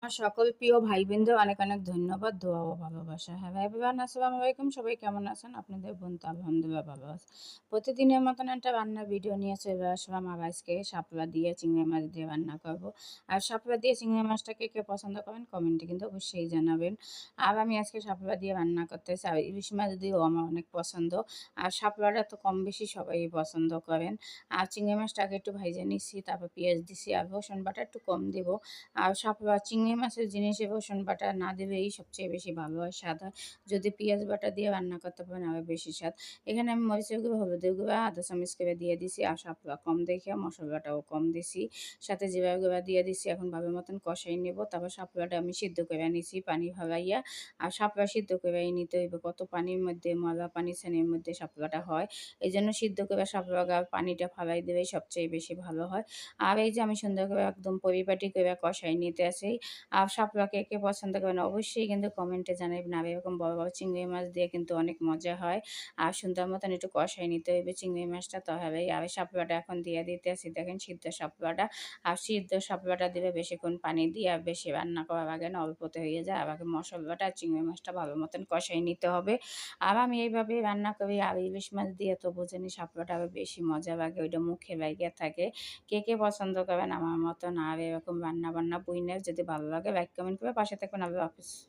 আমার সকল প্রিয় ভাই-বোনদের অনেক, অনেক ধন্যবাদ, দোয়া ও ভালোবাসা। হ্যালো এভরিওয়ান, আসসালামু আলাইকুম। সবাই কেমন আছেন? আপনাদের বোন তো আলহামদুলিল্লাহ ভালো আছে। প্রতিদিনের মতন একটা রান্নার ভিডিও নিয়ে চলে আসলাম। আর আজকে শাপলা দিয়ে চিংড়ি মাছ দিয়ে রান্না করব। আর শাপলা দিয়ে চিংড়ি মাছটা কে, কে পছন্দ করেন কমেন্টে কিন্তু অবশ্যই জানাবেন। আর আমি আজকে শাপলা দিয়ে রান্না করতেছি। আর ইলিশ মাছ দিয়েও আমার অনেক পছন্দ। আর শাপলাটা তো কম বেশি সবাই পছন্দ করেন। আর চিংড়ি মাছটা আগে একটু ভাইজে নিচ্ছি, তারপর পেঁয়াজ দিছি আর রসুন বাটা একটু কম দিব। আর চিংড়ি মাছের জিনিসে রসুন বাটা না দিলেই সবচেয়ে বেশি ভালো হয়, স্বাদ হয়। যদি পেঁয়াজ বাটা দিয়ে রান্না করতে পারেন আরও বেশি স্বাদ। এখানে আমি মরিচের গুঁড়ো, হলুদের গুঁড়ো আধা চামচ করে দিয়ে দিছি। আর শাপলা কম দেখে মশলাটাও কম দিছি। সাথে জিরার গুঁড়া দিয়ে দিছি। এখন ভালো মতন কষাই নেব। তারপর শাপলাটা আমি সিদ্ধ করে নিছি পানি ভালাইয়া। আর শাপলা সিদ্ধ করে নিতে হইবে, কত পানির মধ্যে ময়লা পানি ছানির মধ্যে শাপলাটা হয়। এই জন্য সিদ্ধ করে শাপলা পানিটা ফালাই দিলেই সবচেয়ে বেশি ভালো হয়। আর এই যে আমি সুন্দর করে একদম পরিপাটি করে কষাই নিতে আসি। আর শাপলা কে, কে পছন্দ করেন অবশ্যই কিন্তু কমেন্টে জানাবেন। আর এরকম বড়, বড় চিংড়ি মাছ দিয়ে কিন্তু অনেক মজা হয়। আর সুন্দর মতন একটু কষাই নিতে হইবে চিংড়ি মাছটা, তাহলেই। আর শাপলাটা এখন দিয়ে দিতে আসি, দেখেন সিদ্ধ শাপলাটা। আর সিদ্ধ শাপলাটা দিলে বেশিক্ষণ পানি দিয়ে আর বেশি রান্না করা লাগে না, অল্পতে হয়ে যায়। আর আগে মশলাটা আর চিংড়ি মাছটা ভালো মতন কষাই নিতে হবে। আর আমি এইভাবেই রান্না করি। আর ইলিশ মাছ দিয়ে তো বোঝেনি শাপলাটা আরও বেশি মজা লাগে, ওইটা মুখে লাগিয়ে থাকে। কে, কে পছন্দ করেন আমার মতন? আর এরকম রান্না-বান্না বুইনের যদি ভালো লাগে লাইক কমেন্ট করে পাশে থাকবেন। আল্লাহ হাফেজ।